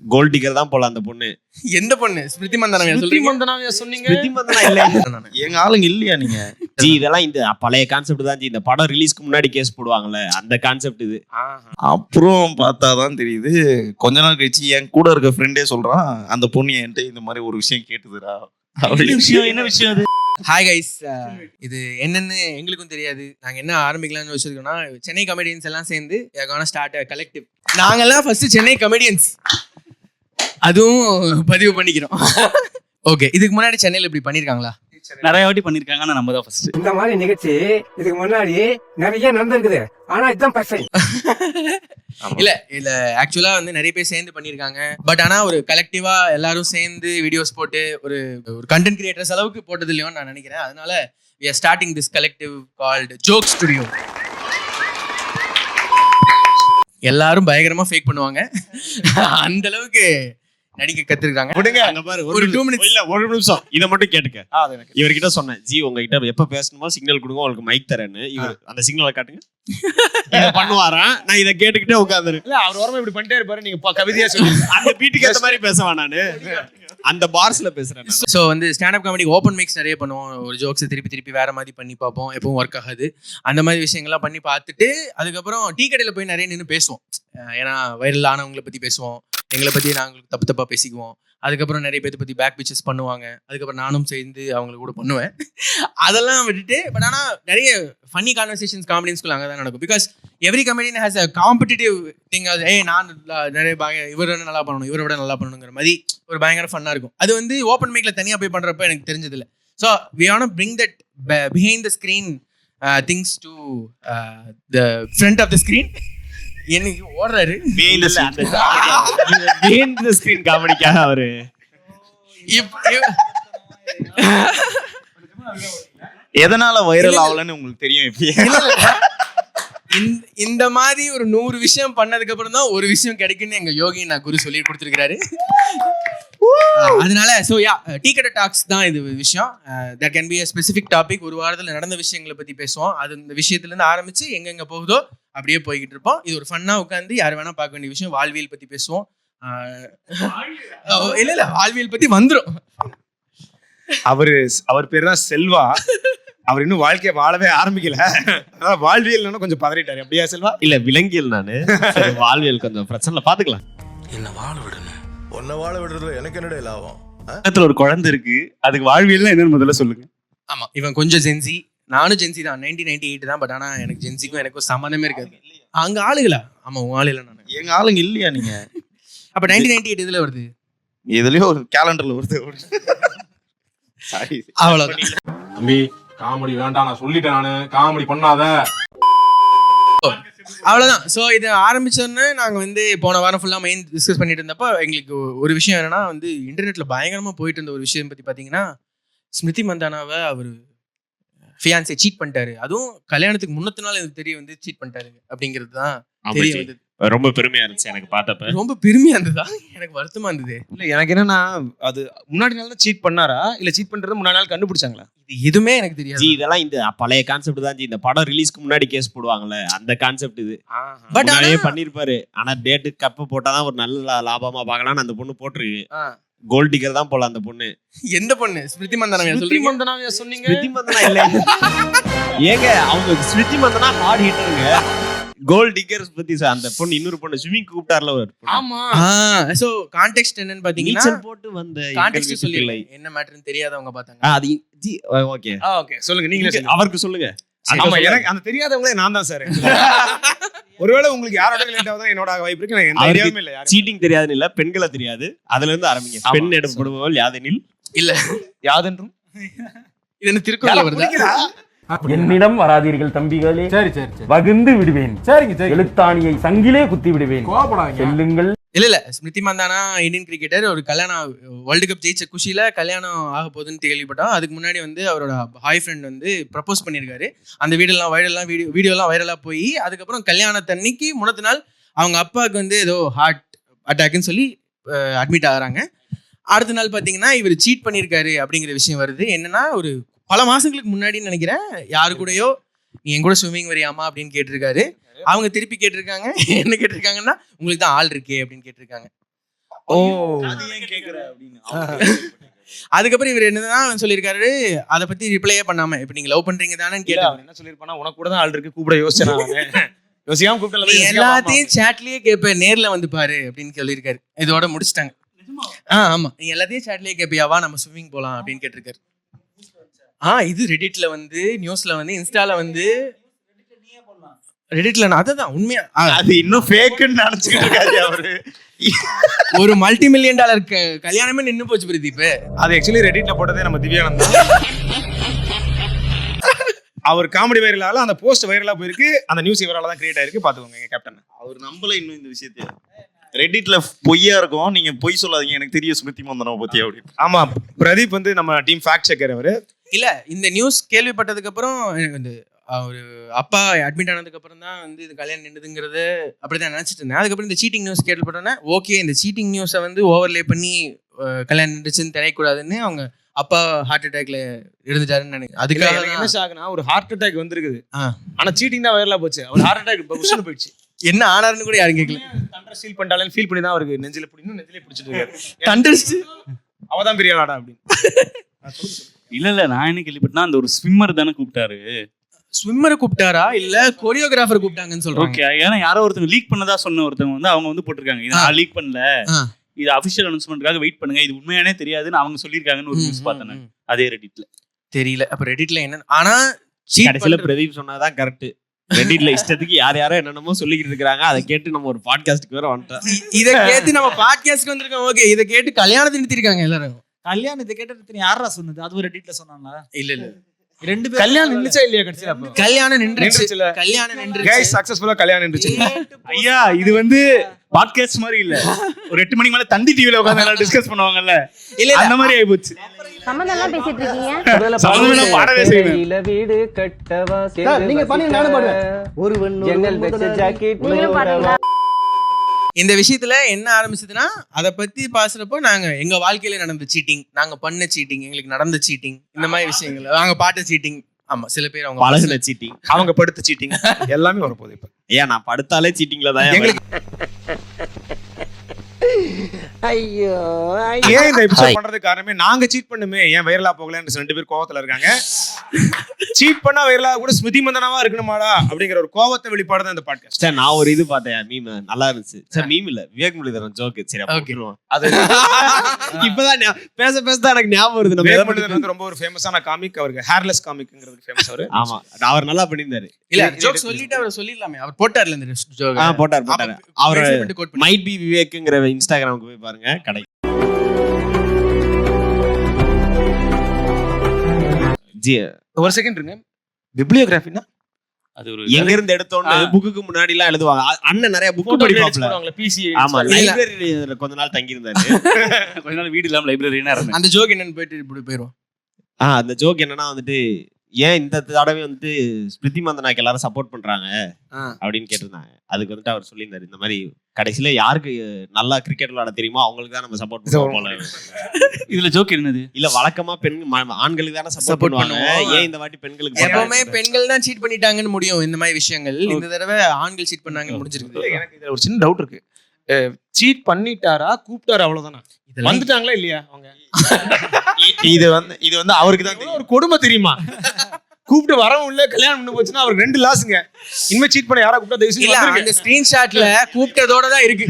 Gold ticker தான் போல அந்த பொண்ணு. எந்த பொண்ணு? ஸ்மிருதி மந்தனாவே சொன்னீங்க? ஸ்மிருதி மந்தனா இல்ல. எங்க ஆளுங்க இல்லையா நீங்க? ஜி இதெல்லாம் இந்த பழைய கான்செப்ட் தான் ஜி. இந்த படம் ரிலீஸ்க்கு முன்னாடி கேஸ் போடுவாங்கல்ல அந்த கான்செப்ட் இது. அப்புறம் பார்த்தாதான் தெரியுது. கொஞ்ச நாள் கழிச்சு என் கூட இருக்க ஃப்ரெண்டே சொல்றான், அந்த பொண்ணு என்கிட்ட இந்த மாதிரி ஒரு விஷயம் கேட்டுதுடா. என்ன விஷயம் அது? ஹாய் கைஸ், இது என்னன்னு எங்களுக்கும் தெரியாது. நாங்க என்ன ஆரம்பிக்கலாம்னு வச்சிருக்கோம்னா, சென்னை கமெடியன்ஸ் எல்லாம் சேர்ந்து ஸ்டார்ட் அ கலெக்டிவ். நாங்கெல்லாம் ஃபர்ஸ்ட் சென்னை கமெடியன்ஸ், அதுவும் பதிவு பண்ணிக்கிறோம். ஓகே, இதுக்கு முன்னாடி சென்னையில் இப்படி பண்ணிருக்காங்களா? நிறைய வாட்டி பண்ணிருக்காங்க. ஆனா நம்ம தான் ஃபர்ஸ்ட். இந்த மாதிரி நிகழ்ச்சி இதுக்கு முன்னாடி நிறைய நடந்திருக்குது, ஆனா இதுதான் ஃபர்ஸ்ட். இல்ல ஆக்சுவலா வந்து நிறைய பேர் சேர்ந்து பண்ணிருக்காங்க. பட் ஆனா ஒரு கலெக்டிவா எல்லாரும் சேர்ந்து வீடியோஸ் போட்டு ஒரு கண்டென்ட் கிரியேட்டர்ஸ் அளவுக்கு போட்டது இல்லையோன்னு நான் நினைக்கிறேன். அதனால we are starting this collective called Joke Studio. எல்லாரும் பயங்கரமா ஃபேக் பண்ணுவாங்க, அந்த அளவுக்கு நடிக்க கத்துருக்காங்க. ஒரு 2 minutes இல்ல, ஒரு நிமிஷம் இத மட்டும் கேட்டுக்க. இவர்கிட்ட சொன்னேன், ஜி உங்ககிட்ட எப்ப பேசணுமோ சிக்னல் கொடுங்க, உங்களுக்கு மைக் தரேன்னு. இவர் அந்த சிக்னலை காட்டுங்க, இத பண்ணுவாராம். நான் இத கேட்டுக்கிட்டே உட்கார்ந்துரு. இல்ல அவர் ஓரமா இப்படி பண்ணிட்டே இருப்பாரு, நீங்க கவிதையா சொல்லுங்க. அந்த பீட்டுக்கு ஏத்த மாதிரி பேசவா நானு, அந்த பார்ஸ்ல பேசுறேன். ஸோ வந்து ஸ்டாண்டப் காமெடி ஓப்பன் மைக்ஸ் நிறைய பண்ணுவோம். ஒரு ஜோக்ஸை திருப்பி வேற மாதிரி பண்ணி பார்ப்போம், எப்பவும் ஒர்க் ஆகாது. அந்த மாதிரி விஷயங்கள்லாம் பண்ணி பார்த்துட்டு அதுக்கப்புறம் டீ கடையில் போய் நிறைய நின்று பேசுவோம். ஏன்னா வைரல் ஆனவங்களை பற்றி பேசுவோம், எங்களை பற்றி நாங்களுக்கு தப்பா பேசிக்குவோம். அதுக்கப்புறம் நிறைய பேர்த்த பற்றி பேக் பிச்சஸ் பண்ணுவாங்க. அதுக்கப்புறம் நானும் சேர்ந்து அவங்களுக்கு கூட பண்ணுவேன். அதெல்லாம் விட்டுட்டு பட் ஆனால் நிறைய ஃபன்னி கான்வர்சேஷன்ஸ் காமெடியன்ஸ்குள்ள அங்கே தான் நடக்கும். Because every comedian has a competitive thing. நான் நிறைய இவரை நல்லா பண்ணணும், இவரை விட நல்லா பண்ணணுங்கிற மாதிரி ஒரு பயங்கர ஃபன்னாக இருக்கும். அது வந்து ஓப்பன் மைக்கில் தனியாக போய் பண்ணுறப்ப எனக்கு தெரிஞ்சதில்லை. So we want to bring that behind the screen things to the front of the screen. எனக்கு ஓடுறாரு பிஹைண்ட் ஸ்கிரீன் காமெடிக்காக அவரு. எதனால வைரல் ஆகலன்னு உங்களுக்கு தெரியும்? இந்த மாதிரி ஒரு 100 விஷயம் பண்ணதுக்கு அப்புறம் தான் ஒரு விஷயம் கிடைக்குன்னு எங்க யோகி நான் குரு சொல்லி கொடுத்துருக்காரு. அதனால ஸோ டீ கடை டாக்ஸ் தான் இது விஷயம். That can be a specific topic. ஒரு வாரத்தில் நடந்த விஷயங்களை பற்றி பேசுவோம். அது இந்த விஷயத்துலேருந்து ஆரம்பிச்சு எங்கெங்க போகுதோ அப்படியே போய்கிட்டு இருப்போம். இது ஒரு ஃபன்னாக உட்காந்து யார் வேணா பார்க்க வேண்டிய விஷயம். வாழ்வியல் பற்றி பேசுவோம். இல்ல வாழ்வியல் பற்றி வந்துடும். அவர் பேர் தான் செல்வா. அவர் இன்னும் வாழ்க்கையை வாழவே ஆரம்பிக்கல. அதான் வாழ்வியல் கொஞ்சம் பதறிட்டாரு. அப்படியா செல்வா? இல்ல விலங்கியல். நானு வாழ்வியல் கொஞ்சம் பிரச்சனை பாத்துக்கலாம். என்ன வாழ விடணும், உன்னை வாழ விடுறதுல எனக்கு என்னடா லாபம்? பக்கத்துல ஒரு குழந்தை இருக்கு, அதுக்கு வாழ்வியல் என்னன்னு முதல்ல சொல்லுங்க. ஆமா, இவன் கொஞ்சம் ஜென்சி, நானும் ஜென்சி தான். 1998 தான். பட் ஆனா எனக்கு ஜென்சிக்கும் எனக்கும் சம்மந்தமே இருக்காது. அங்க ஆளுகளா? ஆமா, உங்க ஆளு இல்லை. நான் எங்க ஆளுங்க இல்லையா நீங்க? அப்ப 1998 இதுல வருது, எதுலயோ ஒரு கேலண்டர்ல வருது. அவ்வளவுதான். தம்பி காமெடி வேண்டாம், நான் சொல்லிட்டேன். நானு காமெடி பண்ணாத, அவ்வளவுதான். ஸோ இது ஆரம்பிச்சோன்னு நாங்கள் வந்து போன வாரம் ஃபுல்லாக மெயின் டிஸ்கஸ் பண்ணிட்டு இருந்தப்போ எங்களுக்கு ஒரு விஷயம் என்னன்னா வந்து இன்டர்நெட்ல பயங்கரமாக போயிட்டு இருந்த ஒரு விஷயம் பற்றி பார்த்தீங்கன்னா, ஸ்மிருதி மந்தானாவை அவர் ஃபியான்ஸை சீட் பண்ணிட்டாரு. அதுவும் கல்யாணத்துக்கு முன்னத்து நாள் எனக்கு தெரிய வந்து சீட் பண்ணிட்டாரு அப்படிங்கிறது தான் தெரிய வந்தது. ரொம்ப பெருமையா இருந்துச்சு எனக்கு பார்த்தப்ப. ரொம்ப பெருமையா இருந்ததா? எனக்கு வருத்தமா இருந்தது. இல்ல எனக்கு என்னன்னா, அது முன்னாடி நாள் தான் சீட் பண்ணாரா இல்ல சீட் பண்றது முன்னாடி நாள் கண்டுபிடிச்சாங்களா? இது எதுவுமே எனக்கு தெரியாது. இதெல்லாம் இந்த பழைய கான்செப்ட் தான். இந்த படம் ரிலீஸ்க்கு முன்னாடி கேஸ் போடுவாங்கல்ல அந்த கான்செப்ட் இது. பட் நிறைய பண்ணிருப்பாரு. ஆனா டேட்டு கப்ப போட்டாதான் ஒரு நல்ல லாபமா பார்க்கலாம்னு அந்த பொண்ணு போட்டிருக்கு. கோல்ட் டிக்கர் தான் போல அந்த பொண்ணு. எந்த பொண்ணு? ஸ்மிருதி மந்தனாவே சொன்னீங்க? ஸ்மிருதி மந்தனா இல்ல. ஏங்க அவங்க Smriti Mandhana heart ஹிட்டருங்க. Gold diggers பத்தி அந்த பொண்ணு இன்னொரு பொண்ணு ஸ்விமிங் கூப்பிட்டார்ல ஒரு. ஆமா. சோ கான்டெக்ஸ்ட் என்னன்னு பாத்தீங்கன்னா, நீச்சல் போட்டு வந்த கான்டெக்ஸ்ட் சொல்லல, என்ன மேட்டர்னு தெரியாதவங்க பார்த்தாங்க. அது ஜி ஓகே ஓகே சொல்லுங்க, நீங்களே அவருக்கு சொல்லுங்க. ஆமா, எனக்கு அந்த தெரியாதவங்களே நான் தான் சார். ஒருவேளை உங்களுக்கு யாரோட ரிலேட் ஆகுதா என்னோட வாய்ப்பு இருக்கு. எனக்கு எந்த ஐடியாவும் இல்ல. சீட்டிங் தெரியாதுன்னு இல்ல, பெண்களை தெரியாது. அதுல இருந்து ஆரம்பிங்க. பெண் எடுக்கப்படுபவள் யாதெனில் இல்ல யாதென்றும் இது என்ன திருக்குறள் வருதா? என்னிடம் வராதீர்கள் தம்பிகளே, சரி சரி சரி, வகுந்து விடுவேன். சரிங்க சரி, எழுத்தாணியை சங்கிலே குத்தி விடுவேன். கோபப்படாதீங்க. செல்லுங்கள். இல்ல ஸ்மிருதி மந்தானா இந்தியன் கிரிக்கெட்டர். ஒரு கல்யாணம் வேர்ல்டு கப் ஜெயிச்ச குஷியில கல்யாணம் ஆக போகுதுன்னு கேள்விப்பட்டோம். அதுக்கு முன்னாடி வந்து அவரோட பாய் ஃப்ரெண்ட் வந்து ப்ரப்போஸ் பண்ணியிருக்காரு. அந்த வீடியோலாம் வைரலா போய் அதுக்கப்புறம் கல்யாணத்தன்னைக்கு முன்னத்து நாள் அவங்க அப்பாவுக்கு வந்து ஏதோ ஹார்ட் அட்டாக்னு சொல்லி அட்மிட் ஆகுறாங்க. அடுத்த நாள் பார்த்தீங்கன்னா இவர் சீட் பண்ணியிருக்காரு அப்படிங்கிற விஷயம் வருது. என்னன்னா ஒரு பல மாசங்களுக்கு முன்னாடின்னு நினைக்கிறேன், யாரு கூடயோ நீ என் கூட ஸ்விம்மிங் வரியாமா அப்படின்னு கேட்டிருக்காரு. அவங்க திருப்பி கேட்டிருக்காங்க. என்ன கேட்டிருக்காங்கன்னா, உங்களுக்கு தான் ஆள் இருக்கே அப்படின்னு கேட்டிருக்காங்க. ஓ அது ஏன் கேக்குற அப்படின்னு அதுக்கப்புறம் இவர் என்னதான் சொல்லியிருக்காரு, அதை பத்தி ரிப்ளையே பண்ணாம இப்ப நீங்க லவ் பண்றீங்க தானே கேட்டா அவர் என்ன சொல்லிருப்பானா, உனக்கு கூட தான் ஆள் இருக்கு, கூப்பிட யோசிச்சேன் நானு. யோசிக்காம கூப்பிட்டல, எல்லாத்தையும் சாட்லயே கேட்பேன், நேர்ல வந்து பாரு அப்படின்னு சொல்லியிருக்காரு. இதோட முடிச்சிட்டாங்க. ஆமா, நீ எல்லாத்தையும் சாட்லயே கேட்பியாவா, நம்ம ஸ்விம்மிங் போலாம் அப்படின்னு கேட்டிருக்காரு. இது ரெடிட்ல வந்து, நியூஸ்ல வந்து, இன்ஸ்டால வந்து, ரெடிட்ல அதான் உண்மையா அது இன்னும் ஃபேக்குன்னு நினைச்சுக்கிட்டு இருக்காரு அவரு. ஒரு $multi-million கல்யாணமே நின்னு போச்சு பிரதீப். அது ஆக்சுவலி ரெடிட்ல போட்டதே நம்ம திவ்யானந்த் தான். அவர் காமெடி வைரலால அந்த போஸ்ட் வைரலா போயிருக்கு, அந்த நியூஸ் இவரால தான் கிரியேட் ஆயிருக்கு. பாத்துக்கோங்க எங்க கேப்டன். அவர் நம்பல இன்னும் இந்த விஷயத்தை. ரெடிட்ல பொய்யா இருக்கும், நீங்க பொய் சொல்லாதீங்க, எனக்கு தெரியும் ஸ்மிருதி மந்தனாவை பத்தி அப்படின்னு. ஆமா, பிரதீப் வந்து நம்ம டீம் ஃபேக்ட் செக்கர் அவரு. இல்ல, இந்த நியூஸ் கேள்விப்பட்டதுக்கு அப்புறம் எனக்கு வந்து ஒரு அப்பா அட்மிட் ஆனதுக்கு அப்புறம் தான் வந்து இது கல்யாணம் நின்றுதுங்கிறது அப்படிதான் நினைச்சிட்டு இருந்தேன். அதுக்கப்புறம் இந்த சீட்டிங் நியூஸ் கேள்விப்பட்டோன்னே ஓகே, இந்த சீட்டிங் நியூஸை வந்து ஓவர்லே பண்ணி கல்யாணம் நின்றுச்சுன்னு தெரியக்கூடாதுன்னு அவங்க அப்பா ஹார்ட் அட்டாக்ல இருந்துட்டாருன்னு நினைக்கிறேன். அதுக்காக என்ன ஆகுனா, ஒரு ஹார்ட் அட்டாக் வந்திருக்குது, ஆனா சீட்டிங் தான் வைரலா போச்சு. அவர் ஹார்ட் அட்டாக் புஷ்னு போயிடுச்சு. என்ன ஆனாருன்னு கூட யாரும் கேட்கல. தண்டர் ஸ்டீல் பண்ணிட்டாலும் ஃபீல் பண்ணி தான் அவருக்கு நெஞ்சில பிடிச்சிட்டு இருக்காரு. தண்டர் அவதான் பெரிய ஆடா அப்படின்னு. இல்ல நான் என்ன கேள்விப்பட்டேன்னா, அந்த ஒரு ஸ்விம்மர் தானே கூப்பிட்டாரு. ஸ்விம்மரை கூப்பிட்டாரா இல்ல கொரியோகிராஃபர் கூப்பிட்டாங்கன்னு சொல்றாங்க. ஓகே, ஏன்னா யாரோ ஒருத்தங்க லீக் பண்ணதா சொன்ன ஒருத்தவங்க வந்து அவங்க வந்து போட்டிருக்காங்க, இது நான் லீக் பண்ணல, இது அபிஷியல் அனௌன்ஸ்மெண்ட்காக வெயிட் பண்ணுங்க, இது உண்மையானே தெரியாதுன்னு அவங்க சொல்லியிருக்காங்கன்னு ஒரு நியூஸ் பார்த்தேன். அதே ரெடிட்ல தெரியல. அப்ப ரெடிட்ல என்ன, ஆனா கடைசியில பிரதீப் சொன்னாதான் கரெக்ட். ரெடிட்ல இஷ்டத்துக்கு யாரோ என்னென்னமோ சொல்லிக்கிட்டு இருக்காங்க, அதை கேட்டு நம்ம ஒரு பாட்காஸ்டுக்கு வேற வந்துட்டோம். இதை கேட்டு நம்ம பாட்காஸ்ட்க்கு வந்திருக்கோம். ஓகே, இதை கேட்டு கல்யாணத்தை நிறுத்திருக்காங்க எல்லாரும். கல்யாணத்தை கேட்டு யாரா சொன்னது? அது ஒரு ரெடிட்ல சொன்னாங்களா? இல்ல ரெண்டு பேரும் கல்யாணம் நின்னுச்சா இல்லையா கடைசில? அப்போ கல்யாணம் நின்றுச்சு. கைஸ் சக்சஸ்ஃபுல்லா கல்யாணம் நின்றுச்சு. ஐயா, இது வந்து பாட்காஸ்ட் மாதிரி இல்ல, ஒரு 8 மணிக்கு மேல தந்தி டிவில உட்கார்ந்து எல்லாம் டிஸ்கஸ் பண்ணுவாங்கல்ல, இல்ல அந்த மாதிரி ஆயி போச்சு. சம்பந்தம்லாம் பேசிட்டு இருக்கீங்க. சம்பந்தம் பாடவே செய்வேன். இல்ல வீடு கட்டவா நீங்க பண்ணுங்க, நானும் பண்ணுவேன். ஒருவன் ஜன்னல் வெச்ச ஜாக்கெட் நீங்களும் பாத்தீங்களா? இந்த விஷயத்துல என்ன ஆரம்பிச்சதுன்னா, அதை பத்தி பேசுறப்போ நாங்க எங்க வாழ்க்கையில நடந்த சீட்டிங், நாங்க பண்ண சீட்டிங், எங்களுக்கு நடந்த சீட்டிங், இந்த மாதிரி விஷயங்கள், நாங்க பாட்ட சீட்டிங், ஆமா சில பேர் அவங்க பழகுன சீட்டிங், அவங்க படுத்த சீட்டிங் எல்லாமே வரப்போகுது. இப்ப ஏன் நான் படுத்தாலே சீட்டிங்ல தான் எங்களுக்கு ஐயோ ஏன் இந்த எபிசோட் பண்றதுக்கு காரணமே நாங்க சீட் பண்ணுமே, ஏன் வைரலா போகலன்னு 2 பேர் கோவத்துல இருக்காங்க. சீட் பண்ணா வைரலா கூட ஸ்மிருதி மந்தனாவா இருக்கணுமாடா அப்படிங்கிற ஒரு கோவத்தை வெளிப்பாடு தான் இந்த பாட்காஸ்ட். சார் நான் ஒரு இது பார்த்தேன், மீம் நல்லா இருந்துச்சு சார். மீம் இல்ல, விவேக் முரளிதரன் ஜோக். சரி ஓகேருவோம். அது இப்பதான் பேச தான் எனக்கு ஞாபகம் வருது. விவேக் முரளிதரன் வந்து ரொம்ப ஒரு ஃபேமஸான காமிக், அவருக்கு ஹேர்லெஸ் காமிக்ங்கிறது ஃபேமஸ் அவரு. ஆமா, அவர் நல்லா பண்ணியிருந்தாரு. இல்ல ஜோக் சொல்லிட்டு அவர் சொல்லிடலாமே, அவர் போட்டார்ல இந்த ஜோக். போட்டார். அவர் மைட் பி விவேக்ங்கிற இன்ஸ்டாகிராமுக்கு போய் பாருங்க, கடை. ஜி ஒரு செகண்ட் இருங்க. பிப்ளியோகிராஃபினா அது ஒரு எங்க இருந்து எடுத்தோன்னு புக்குக்கு முன்னாடி எல்லாம் எழுதுவாங்க. அண்ணன் நிறைய புக் படிப்பாப்ல. பிசி. ஆமா, லைப்ரரியில கொஞ்ச நாள் தங்கி இருந்தாரு. கொஞ்ச நாள் வீடு இல்லாம லைப்ரரினா இருந்தாரு. அந்த ஜோக் என்னன்னு போயிட்டு இப்படி போயிரும். அந்த ஜோக் என்னன்னா வந்துட்டு, ஏன் இந்த தடவை வந்துட்டு ஸ்மிருதி மந்தனாக்கு எல்லாரும் சப்போர்ட் பண்றாங்க அப்படின்னு கேட்டிருந்தாங்க. அதுக்கு வந்துட்டு அவர் சொல்லியிருந்தாரு, இந்த மாதிரி கடைசியில யாருக்கு நல்லா கிரிக்கெட் விளையாட தெரியுமோ அவங்களுக்கு தான் நம்ம சப்போர்ட் பண்ணுவோம். இதுல ஜோக் என்னது? இல்ல வழக்கமா ஆண்களுக்கு தானே சப்போர்ட் பண்ணுவாங்க, ஏன் இந்த வாட்டி பெண்களுக்கு? எப்பவுமே பெண்கள் தான் சீட் பண்ணிட்டாங்கன்னு முடியும் இந்த மாதிரி விஷயங்கள். இந்த தடவை ஆண்கள் சீட் பண்ணாங்கன்னு முடிஞ்சிருக்கு. எனக்கு இதுல ஒரு சின்ன டவுட் இருக்கு. சீட் பண்ணிட்டாரா கூப்பிட்டாரா அவ்வளவுதானா? வந்துட்டாங்களா இல்லையா அவங்க? இது வந்து அவருக்கு தான் ஒரு கொடுமை தெரியுமா? கூப்பிட்டு வரவும் இல்ல, கல்யாணம் பண்ணி போச்சுன்னா அவருக்கு 2 லாஸ்ங்க. இனிமே சீட் பண்ண யாரா கூப்பிட்டா தயவு செஞ்சு வந்துருங்க. அந்த ஸ்கிரீன்ஷாட்ல கூப்பிட்டதோட தான் இருக்கு.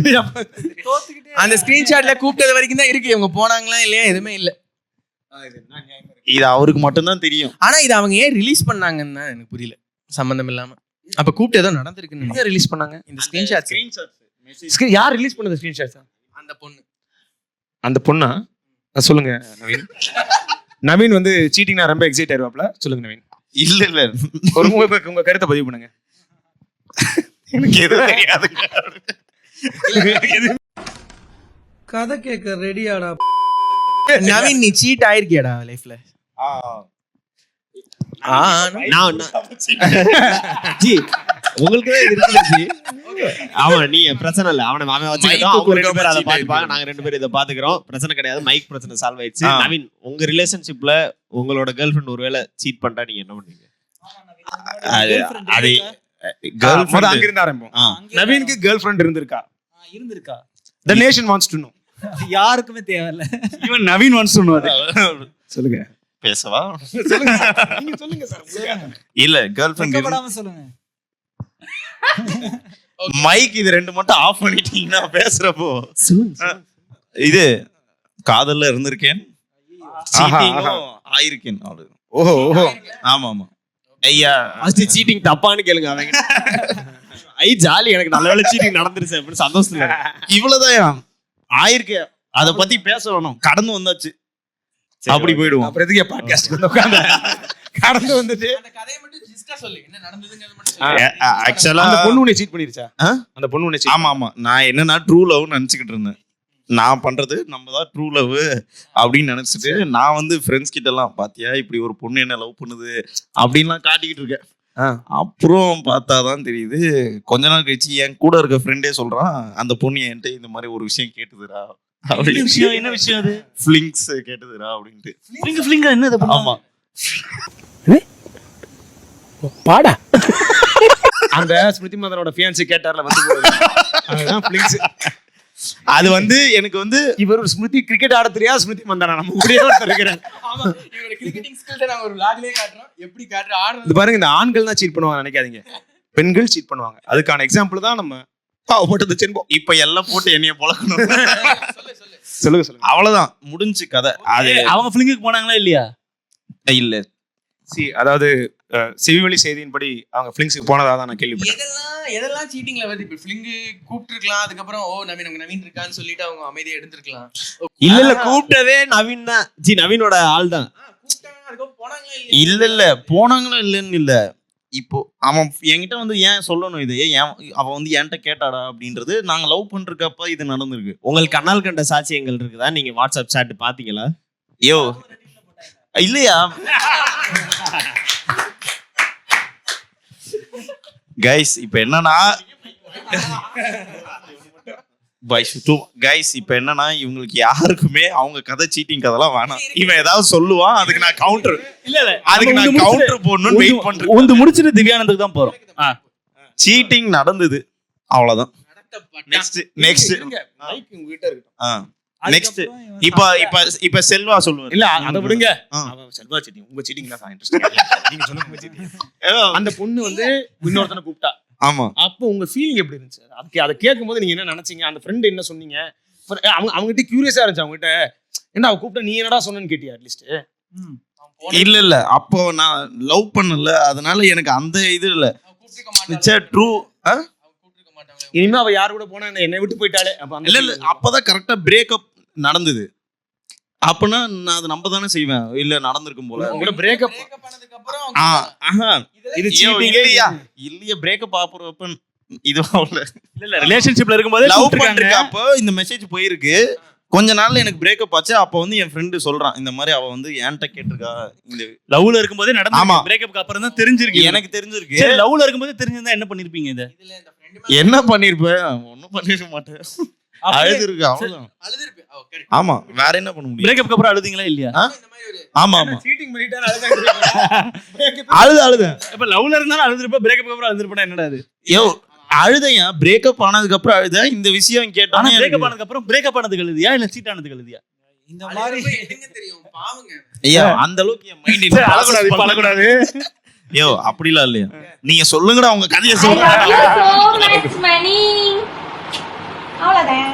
அந்த ஸ்கிரீன்ஷாட்ல கூப்பிட்டது வரைக்கும் தான் இருக்கு. இவங்க போனாங்களா இல்லையா எதுவுமே இல்ல. இது அவருக்கு மட்டும் தான் தெரியும். ஆனா இது அவங்க ஏன் ரிலீஸ் பண்ணாங்கன்னு தான் எனக்கு புரியல, சம்பந்தம் இல்லாம. அப்ப கூப்பிட்டு ஏதோ நடந்திருக்குன்னு ரிலீஸ் பண்ணாங்க. இந்த ஸ்கிரீன்ஷாட்ஸ் யார் ரிலீஸ் பண்ணது ஸ்கிரீன்ஷாட்ஸ்? அந்த பொண்ணா? சொல்லுங்க நவீன். நவீன் வந்து சீட்டிங்னா ரொம்ப எக்ஸைட் ஆயிருவாப்ல. சொல்லுங்க நவீன். இல்ல ஒரு உங்க கருத்தை பதிவு பண்ணுங்க. எனக்கு எதுவும் தெரியாது. கதை கேட்க ரெடியாடா நவீன், நீ சீட் ஆயிருக்கியாடா லைஃப்ல? உங்களுக்கு ஆமா, நீ பிரச்சனை இல்ல, அவன் வச்சுக்கிட்டோம். அவங்க 2 பேரும் அதை பாத்துப்பாங்க, நாங்க 2 பேரும் இதை பாத்துக்கிறோம். பிரச்சனை கிடையாது. மைக் பிரச்சனை சால்வ் ஆயிடுச்சு. நவீன், உங்க ரிலேஷன்ஷிப்ல உங்களோட கேர்ள் ஃபிரெண்ட் ஒருவேளை சீட் பண்ணிட்டா நீங்க என்ன பண்ணுவீங்க? அது அங்கிருந்து ஆரம்பிப்போம். நவீனுக்கு கேர்ள் ஃபிரெண்ட் இருந்திருக்கா? இருந்திருக்கா? The nation wants to know. யாருக்குமே தேவையில்ல. ஈவன் நவீன் ஒன்ஸ் சொன்னாரு. சொல்லுங்க பேசவா? நீங்க சொல்லுங்க சார். இல்ல கேர்ள் ஃப்ரெண்ட் வெட்கப்படாம சொல்லுங்க. மைக் இது ரெண்டு மட்டும் ஆஃப் பண்ணிட்டீங்கன்னா பேசுறப்போ இது காதல்ல இருந்திருக்கேன், சீட்டிங்கும் ஆயிருக்கேன். அவ்வளவு. ஓஹோ ஓஹோ. ஆமா ஆமா. ஐயா சீட்டிங் தப்பான்னு கேளுங்க அவங்க. ஐ ஜாலி, எனக்கு நல்ல வேளை சீட்டிங் நடந்துருச்சு அப்படின்னு சந்தோஷத்துல இருக்கேன். இவ்வளவுதான் ஆயிருக்கேன். அத பத்தி பேச வேணும், கடந்து வந்தாச்சு. அப்படி போயிடுவோம். அப்புறம் எதுக்கு பாட்காஸ்ட் வந்து உட்கார்ந்து கடந்து வந்துட்டு அந்த கதையை மட்டும் ஜிஸ்கா சொல்லு, என்ன நடந்ததுங்கிறது மட்டும் சொல்லு. ஆக்சுவலா அந்த பொண்ணு உன்னை சீட் பண்ணிருச்சா? ஆ? அந்த பொண்ணு உன்னை cheat ஆமா ஆமா. நான் என்னன்னா ட்ரூ லவ் நினைச்சுக்கிட்டு இருந்தேன். நான் பண்றது நம்ம தான் ட்ரூ லவ் அப்படின்னு நினைச்சிட்டு நான் வந்து ஃப்ரெண்ட்ஸ் கிட்ட எல்லாம் பாத்தியா இப்படி ஒரு பொண்ணு என்ன லவ் பண்ணுது அப்படின்லாம் காட்டிக்கிட்டு இருக்கேன். அப்புறம் பார்த்தாதான் தெரியுது, கொஞ்ச நாள் கழிச்சு என் கூட இருக்க ஃப்ரெண்டே சொல்றான், அந்த பொண்ணு என்கிட்ட இந்த மாதிரி ஒரு விஷயம் கேட்டுதுடா. என்ன விஷயம் அது? ஃபிளிங்ஸ் கேட்டுதுடா அப்படின்ட்டு. ஃபிளிங்கா என்னது? ஆமா. பாடா அந்த ஸ்மிருதி மந்தனோட ஃபியான்சி கேட்டார்ல வந்து போறது. அதுதான் ஃபிளிங்ஸ். அது வந்து எனக்கு வந்து இவர் ஒரு ஸ்மிருதி கிரிக்கெட் ஆட தெரியாது ஸ்மிருதி மந்தனா நம்ம கூடயே ஒருத்தர் இருக்கிறார். ஆமா, இவரோட கிரிக்கெட்டிங் ஸ்கில்ஸை நாங்க ஒரு vlogலயே காட்டுறோம். எப்படி காட்டுற ஆடுறது. இது பாருங்க, இந்த ஆண்கள் தான் சீட் பண்ணுவாங்க நினைக்காதீங்க, பெண்கள் சீட் பண்ணுவாங்க. அதுக்கான எக்ஸாம்பிள் தான் நம்ம பாவப்பட்டது சென்போம். இப்ப எல்லாம் போட்டு என்னைய பொழக்கணும். சொல்லுங்க சொல்லுங்க. அவ்வளவுதான் முடிஞ்சு கதை. அது அவங்க ஃபிளிங்குக்கு போனாங்களா இல்லையா? இல்ல அதாவது செவிவழி செய்தியின்படி அவங்க ஃபிளிங்ஸுக்கு போனதா தான் நான் கேள்விப்பட்டேன். எதெல்லாம் சீட்டிங்ல வருது? இப்ப ஃபிளிங்கு கூப்பிட்டுருக்கலாம், அதுக்கப்புறம் ஓ நவீன் இருக்கான்னு சொல்லிட்டு அவங்க அமைதியா எடுத்துருக்கலாம். இல்ல கூப்பிட்டதே நவீன் தான். நவீனோட ஆள் தான். கூப்பிட்டாங்க, அதுக்கப்புறம் போனாங்களா இல்ல போனாங்களா இல்லன்னு இல்ல. இப்போ அவன் என்கிட்ட வந்து ஏன் சொல்லணும் இது, ஏன் அவன் வந்து என்கிட்ட கேட்டாடா அப்படின்றது. நாங்க லவ் பண்றப்ப இது நடந்திருக்கு. உங்களுக்கு கண்ணால் கண்ட சாட்சியங்கள் இருக்குதா? நீங்க வாட்ஸ்அப் சாட் பாத்தீங்களா? ஐயோ இல்லையா கைஸ், இப்ப என்னன்னா கைஸ் இப்ப என்னன்னா இவங்களுக்கு யாருக்குமே அவங்க கதை சீட்டிங் கதைலாம் வேணாம். இவன் ஏதாவது சொல்லுவான், அதுக்கு நான் கவுண்டர் அதுக்கு நான் கவுண்டர் போடணும்னு வெயிட் பண்றேன். உந்து முடிச்சிட்டு திவ்யானந்துக்கு தான் போறோம். சீட்டிங் நடந்தது, அவ்வளவுதான். நெக்ஸ்ட் மைக் உங்ககிட்ட இருக்கு. நெக்ஸ்ட் இப்ப செல்வா சொல்லுவாரு. இல்ல அதை விடுங்க. அவன் செல்வா சீட்டிங், உங்க சீட்டிங் தான் இன்ட்ரெஸ்ட். நீங்க சொல்லுங்க உங்க சீட்டிங். அந்த பொண்ணு வந்து இன்னொருத்தனை கூப்பிட்டா. ஆமா. அப்போ உங்க ஃபீலிங் எப்படி இருந்துச்சு? அதுக்கு அதை கேட்கும்போது நீங்க என்ன நினைச்சீங்க? அந்த ஃப்ரெண்ட் என்ன சொன்னீங்க? அவங்ககிட்ட கியூரியஸா இருந்துச்சு. அவங்ககிட்ட என்ன அவ கூப்பிட்டா நீ என்னடா சொன்னேன்னு கேட்டியா? அட்லீஸ்ட் இல்ல அப்போ நான் லவ் பண்ணல, அதனால எனக்கு அந்த இது இல்ல. ட்ரூ. இனிமே அவ யாரு கூட போனா என்னை விட்டு போயிட்டாலே. இல்ல அப்பதான் கரெக்டா பிரேக்கப் நடந்தது. அப்பனா நான் அது நம்ப தானே செய்வேன். இல்ல நடந்திருக்கும் போல. உங்களோட பிரேக்கப் பண்ணதுக்கு அப்புறம் இது சீட்டிங் இல்லையா? இல்லையா பிரேக்கப் ஆப்புறப்ப இது இல்ல ரிலேஷன்ஷிப்ல இருக்கும்போது லவ் பண்றப்போ இந்த மெசேஜ் போயிருக்கு. கொஞ்ச நாள்ல எனக்கு பிரேக்கப் ஆச்சு. அப்ப வந்து என் ஃப்ரெண்டு சொல்றான், இந்த மாதிரி அவ வந்து என்கிட்ட கேட்டிருக்கா. இந்த லவ்ல இருக்கும்போதே நடந்து. ஆமா. பிரேக்கப்க்கு அப்புறம் தான் தெரிஞ்சிருக்கு. எனக்கு தெரிஞ்சிருக்கு. சரி, லவ்ல இருக்கும்போது தெரிஞ்சிருந்தா என்ன பண்ணிருப்பீங்க? இத என்ன பண்ணிருப்பேன்? ஒண்ணும் பண்ணிருக்க மாட்டேன். அழுது இருக்கு அவ்வளவுதான். ஆமா, வேற என்ன பண்ண முடியும்? பிரேக்கப்க்கு அப்புறம் அழுதீங்களா இல்லையா? ஆமா ஆமா. சீட்டிங் பண்ணிட்டா அழுது இப்ப லவ்ல இருந்தாலும் அழுதுறப்ப பிரேக்கப்க்கு அப்புறம் அழுதுறப்ப என்னடா அது? யோ அழுதையா? பிரேக்கப் ஆனதுக்கு அப்புறம் அழுத. இந்த விஷயம் கேட்டானே பிரேக்கப் ஆனதுக்கு அப்புறம் பிரேக்கப் ஆனதுக்கு அழுதியா இல்ல சீட் ஆனதுக்கு அழுதியா? இந்த மாதிரி தெரியும் பாவங்க. ஐயா அந்த அளவுக்கு என் மைண்ட் பழக்கூடாது. யோ அப்படிலாம் இல்லையா? நீங்க சொல்லுங்கடா உங்க கதையை சொல்லுங்க. அவ்வளவுதான்.